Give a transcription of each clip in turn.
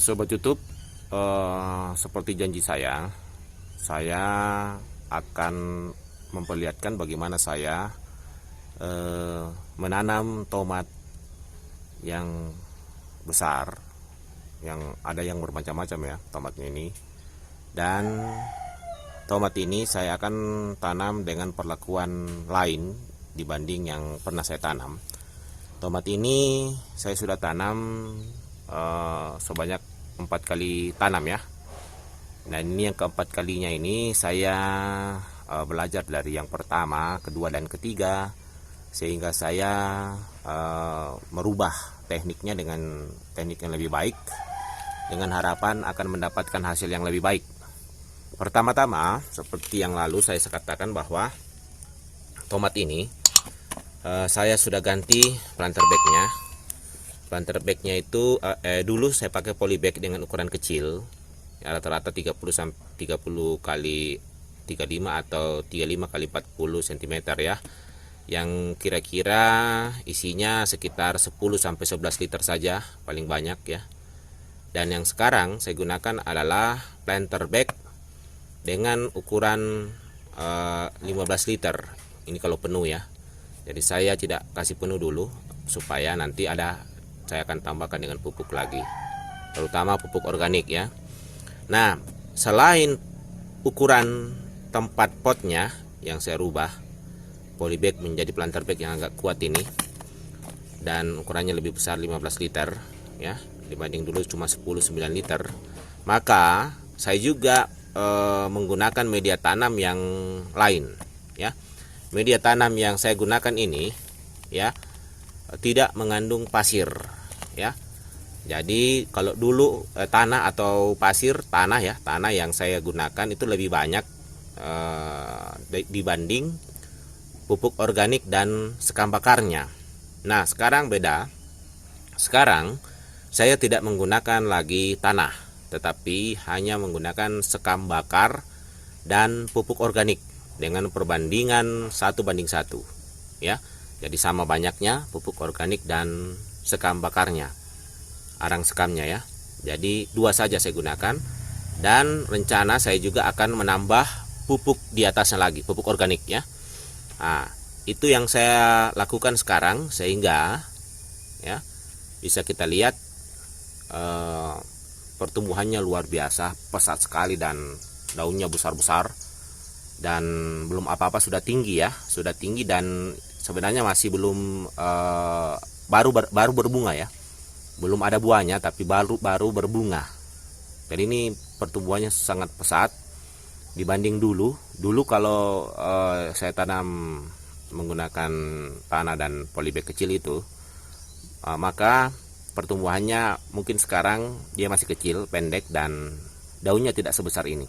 Sobat YouTube, seperti janji saya akan memperlihatkan bagaimana saya menanam tomat yang besar, yang ada yang bermacam-macam ya tomatnya ini. Dan tomat ini saya akan tanam dengan perlakuan lain dibanding yang pernah saya tanam. Tomat ini saya sudah tanam sebanyak 4 kali tanam ya. Nah, ini yang keempat kalinya ini saya belajar dari yang pertama, kedua, dan ketiga, sehingga saya merubah tekniknya dengan teknik yang lebih baik, dengan harapan akan mendapatkan hasil yang lebih baik. Pertama-tama, seperti yang lalu saya katakan bahwa tomat ini saya sudah ganti planter bagnya. Planter bagnya itu dulu saya pakai polybag dengan ukuran kecil, ya, rata-rata 30 kali 35 atau 35 kali 40 cm ya, yang kira-kira isinya sekitar 10 sampai 11 liter saja paling banyak ya. Dan yang sekarang saya gunakan adalah planter bag dengan ukuran 15 liter. Ini kalau penuh ya. Jadi saya tidak kasih penuh dulu supaya nanti saya akan tambahkan dengan pupuk lagi, terutama pupuk organik ya. Nah, selain ukuran tempat potnya yang saya rubah polybag menjadi planter bag yang agak kuat ini, dan ukurannya lebih besar 15 liter ya, dibanding dulu cuma 10-9 liter, maka saya juga menggunakan media tanam yang lain ya. Media tanam yang saya gunakan ini ya tidak mengandung pasir ya. Jadi kalau dulu tanah atau pasir, tanah yang saya gunakan itu lebih banyak dibanding pupuk organik dan sekam bakarnya. Nah, sekarang beda. Sekarang saya tidak menggunakan lagi tanah, tetapi hanya menggunakan sekam bakar dan pupuk organik dengan perbandingan 1:1 ya. Jadi sama banyaknya pupuk organik dan sekam bakarnya, arang sekamnya ya. Jadi 2 saja saya gunakan, dan rencana saya juga akan menambah pupuk di atasnya lagi, pupuk organik ya. Nah, itu yang saya lakukan sekarang, sehingga ya bisa kita lihat pertumbuhannya luar biasa, pesat sekali, dan daunnya besar-besar, dan belum apa-apa sudah tinggi ya, sudah tinggi, dan sebenarnya masih belum baru berbunga ya, belum ada buahnya, tapi baru berbunga. Jadi ini pertumbuhannya sangat pesat dibanding dulu kalau saya tanam menggunakan tanah dan polybag kecil itu, maka pertumbuhannya mungkin sekarang dia masih kecil, pendek, dan daunnya tidak sebesar ini.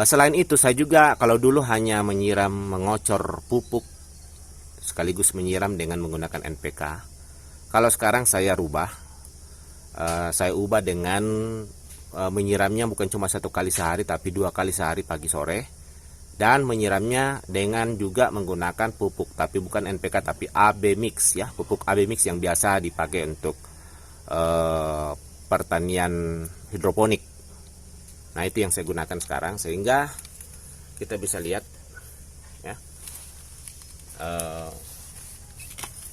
Selain itu, saya juga kalau dulu hanya menyiram, mengocor pupuk sekaligus menyiram dengan menggunakan NPK. Kalau sekarang saya ubah dengan menyiramnya bukan cuma 1 kali sehari, tapi 2 kali sehari pagi sore, dan menyiramnya dengan juga menggunakan pupuk, tapi bukan NPK tapi AB mix ya, pupuk AB mix yang biasa dipakai untuk pertanian hidroponik. Nah, itu yang saya gunakan sekarang, sehingga kita bisa lihat ya.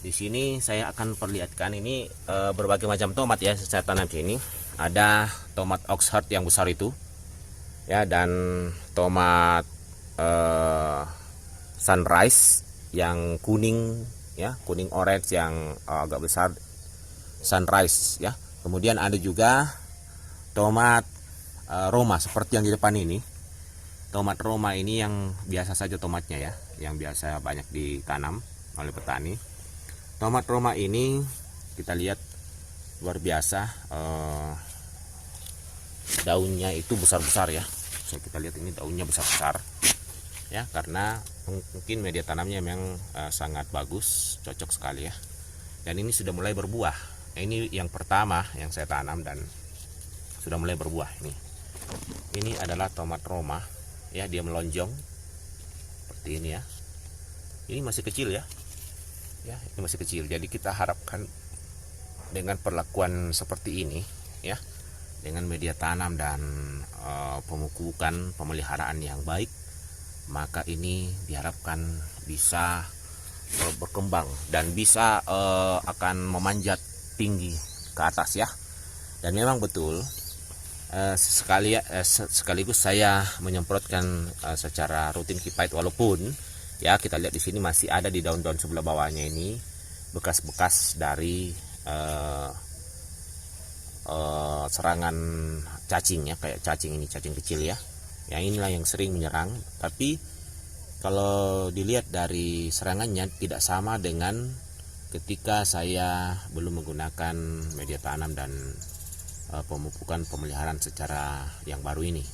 Di sini saya akan perlihatkan ini berbagai macam tomat ya saya tanam di sini. Ada tomat Oxheart yang besar itu ya, dan tomat Sunrise yang kuning ya, kuning orange yang agak besar, Sunrise ya. Kemudian ada juga tomat Roma seperti yang di depan ini. Tomat Roma ini yang biasa saja tomatnya ya, yang biasa banyak ditanam oleh petani. Tomat Roma ini kita lihat luar biasa, daunnya itu besar-besar ya. So, kita lihat ini daunnya besar-besar ya, karena mungkin media tanamnya memang sangat bagus, cocok sekali ya. Dan ini sudah mulai berbuah. Ini yang pertama yang saya tanam dan sudah mulai berbuah. Ini adalah tomat Roma ya, dia melonjong seperti ini ya. Ini masih kecil ya, ini masih kecil. Jadi kita harapkan dengan perlakuan seperti ini ya, dengan media tanam dan pemupukan pemeliharaan yang baik, maka ini diharapkan bisa berkembang dan bisa akan memanjat tinggi ke atas ya. Dan memang betul, sekaligus saya menyemprotkan secara rutin Kipait, walaupun ya kita lihat di sini masih ada di daun-daun sebelah bawahnya ini bekas-bekas dari serangan cacing ya, kayak cacing ini, cacing kecil ya. Yang inilah yang sering menyerang, tapi kalau dilihat dari serangannya tidak sama dengan ketika saya belum menggunakan media tanam dan pemupukan pemeliharaan secara yang baru ini.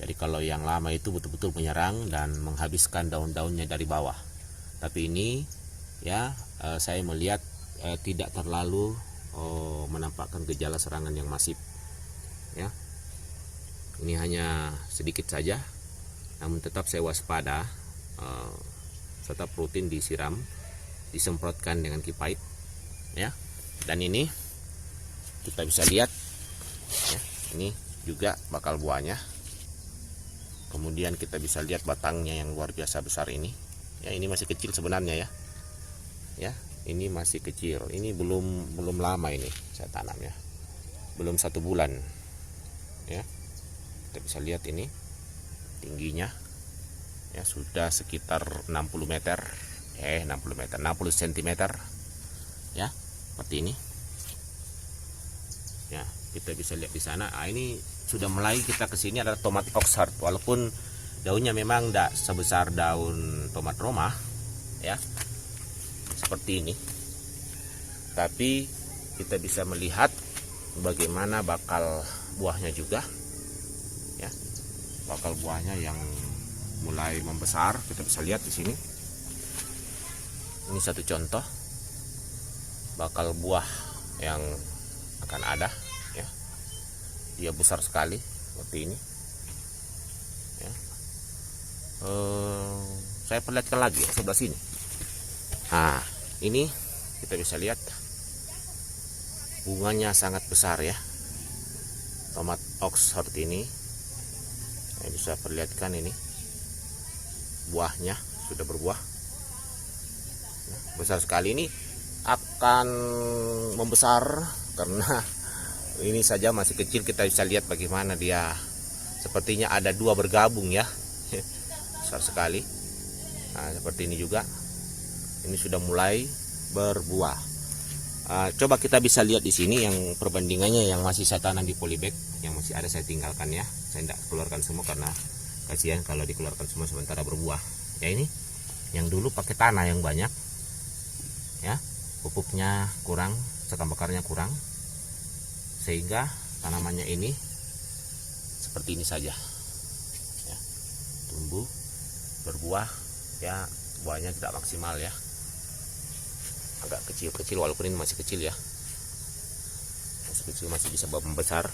Jadi kalau yang lama itu betul-betul menyerang dan menghabiskan daun-daunnya dari bawah. Tapi ini ya saya melihat tidak terlalu menampakkan gejala serangan yang masif ya. Ini hanya sedikit saja, namun tetap saya waspada, tetap rutin disiram, disemprotkan dengan Kipait ya. Dan ini kita bisa lihat ya, ini juga bakal buahnya. Kemudian kita bisa lihat batangnya yang luar biasa besar ini ya. Ini masih kecil sebenarnya ya, ini masih kecil, ini belum lama ini saya tanam ya, belum 1 bulan ya. Kita bisa lihat ini tingginya ya, sudah sekitar 60 meter 60 cm ya, seperti ini ya. Kita bisa lihat di sana. Ini sudah mulai kita kesini adalah tomat Oxheart, walaupun daunnya memang tidak sebesar daun tomat Roma ya, seperti ini, tapi kita bisa melihat bagaimana bakal buahnya juga ya. Bakal buahnya yang mulai membesar, kita bisa lihat di sini. Ini satu contoh bakal buah yang akan ada ya. Dia besar sekali seperti ini ya. Saya perlihatkan lagi ya, sebelah sini. Nah, ini kita bisa lihat bunganya sangat besar ya, tomat Oxheart ini. Saya bisa perlihatkan ini buahnya sudah berbuah ya, besar sekali. Ini akan membesar karena ini saja masih kecil. Kita bisa lihat bagaimana dia, sepertinya ada 2 bergabung ya. Besar sekali. Nah, seperti ini juga, ini sudah mulai berbuah. Coba kita bisa lihat di sini yang perbandingannya yang masih saya tanam di polybag, yang masih ada saya tinggalkan ya. Saya tidak keluarkan semua karena kasihan kalau dikeluarkan semua sementara berbuah. Ya, ini yang dulu pakai tanah yang banyak ya, pupuknya kurang, sekam bakarnya kurang, sehingga tanamannya ini seperti ini saja ya, tumbuh berbuah ya. Buahnya tidak maksimal ya, agak kecil-kecil, walaupun ini masih kecil ya, masih kecil, masih bisa membesar.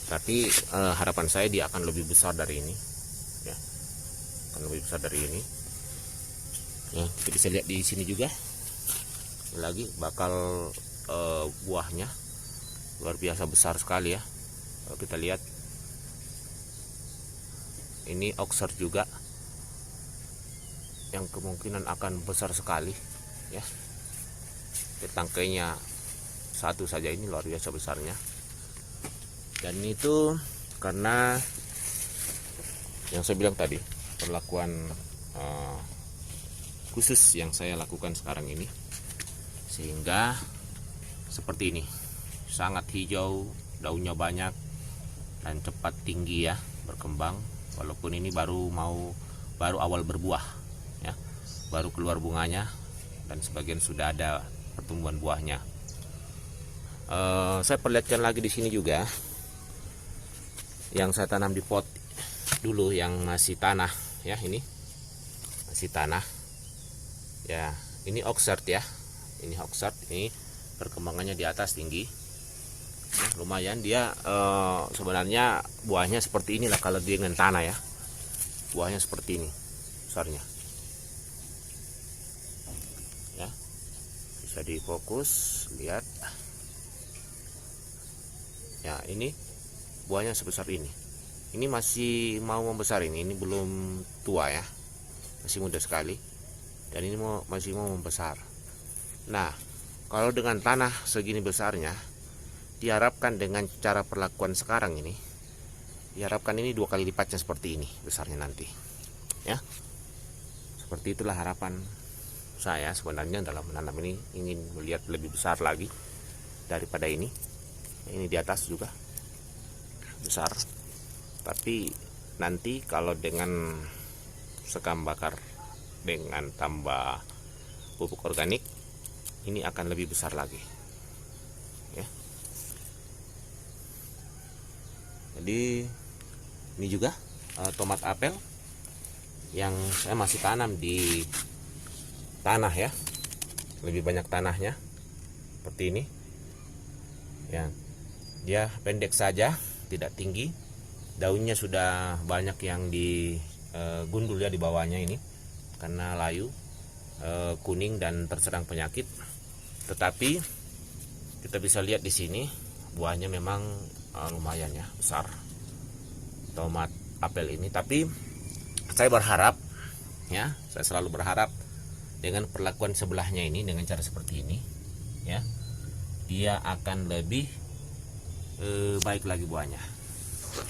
Tapi harapan saya dia akan lebih besar dari ini ya, akan lebih besar dari ini ya. Kita bisa lihat di sini juga lagi bakal buahnya luar biasa besar sekali ya. Kalau kita lihat ini Oxheart juga yang kemungkinan akan besar sekali ya. Tangkainya satu saja ini luar biasa besarnya. Dan itu karena yang saya bilang tadi, perlakuan khusus yang saya lakukan sekarang ini, sehingga seperti ini, sangat hijau, daunnya banyak dan cepat tinggi ya, berkembang. Walaupun ini baru awal berbuah ya, baru keluar bunganya dan sebagian sudah ada pertumbuhan buahnya. Saya perlihatkan lagi di sini juga yang saya tanam di pot dulu yang masih tanah ya. Ini masih tanah ya. Ini Oxheart ya, ini Oxheart, ini perkembangannya di atas tinggi ya, lumayan dia. Sebenarnya buahnya seperti inilah kalau dengan tanah ya, buahnya seperti ini besarnya ya. Bisa difokus lihat Ya, ini buahnya sebesar ini. Ini masih mau membesar, ini belum tua ya, masih muda sekali. Dan ini masih mau membesar. Nah, kalau dengan tanah segini besarnya, diharapkan dengan cara perlakuan sekarang ini, diharapkan ini 2 kali lipatnya seperti ini besarnya nanti. Ya, seperti itulah harapan saya sebenarnya dalam menanam ini, ingin melihat lebih besar lagi daripada ini. Ini di atas juga besar, tapi nanti kalau dengan sekam bakar dengan tambah pupuk organik, ini akan lebih besar lagi ya. Jadi ini juga tomat apel yang saya masih tanam di tanah ya, lebih banyak tanahnya seperti ini ya. Dia pendek saja, tidak tinggi, daunnya sudah banyak yang digundul ya di bawahnya ini karena layu, kuning dan terserang penyakit. Tetapi kita bisa lihat di sini buahnya memang lumayan ya, besar tomat apel ini. Tapi saya berharap ya, saya selalu berharap dengan perlakuan sebelahnya ini, dengan cara seperti ini ya, dia akan lebih baik lagi buahnya.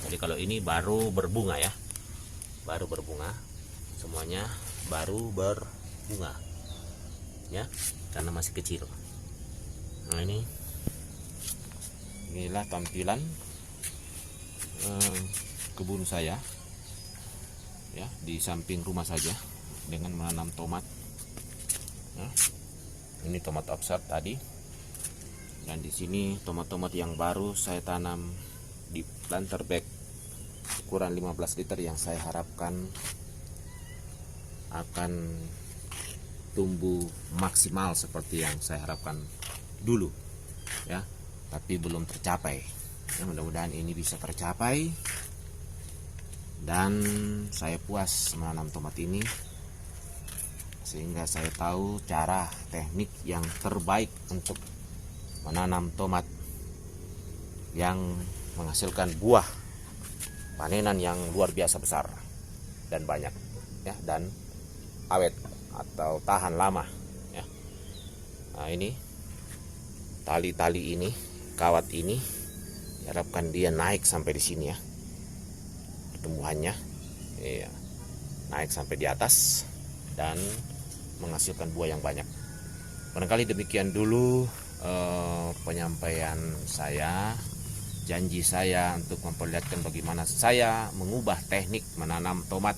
Jadi kalau ini baru berbunga ya, baru berbunga, semuanya baru berbunga ya, karena masih kecil. Nah, inilah tampilan kebun saya ya, di samping rumah saja dengan menanam tomat ya. Ini tomat offset tadi, dan di sini tomat-tomat yang baru saya tanam di planter bag ukuran 15 liter yang saya harapkan akan tumbuh maksimal seperti yang saya harapkan dulu ya, tapi belum tercapai ya. Mudah-mudahan ini bisa tercapai dan saya puas menanam tomat ini, sehingga saya tahu cara teknik yang terbaik untuk menanam tomat yang menghasilkan buah panenan yang luar biasa besar dan banyak ya, dan awet atau tahan lama ya. Nah, ini tali-tali ini, kawat ini, diharapkan dia naik sampai di sini ya, pertumbuhannya ya, naik sampai di atas dan menghasilkan buah yang banyak. Barangkali demikian dulu penyampaian saya, janji saya untuk memperlihatkan bagaimana saya mengubah teknik menanam tomat.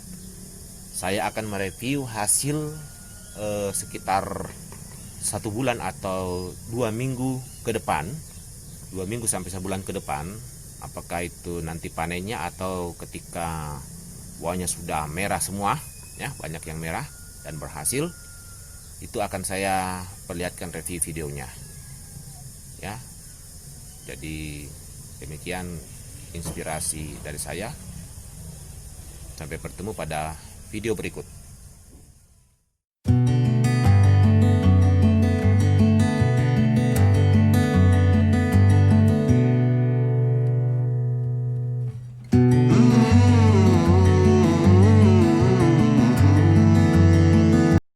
Saya akan mereview hasil sekitar 1 bulan atau 2 minggu ke depan, 2 minggu sampai sebulan ke depan, apakah itu nanti panennya atau ketika buahnya sudah merah semua ya, banyak yang merah dan berhasil, itu akan saya perlihatkan review videonya ya. Jadi demikian inspirasi dari saya. Sampai bertemu pada video berikut.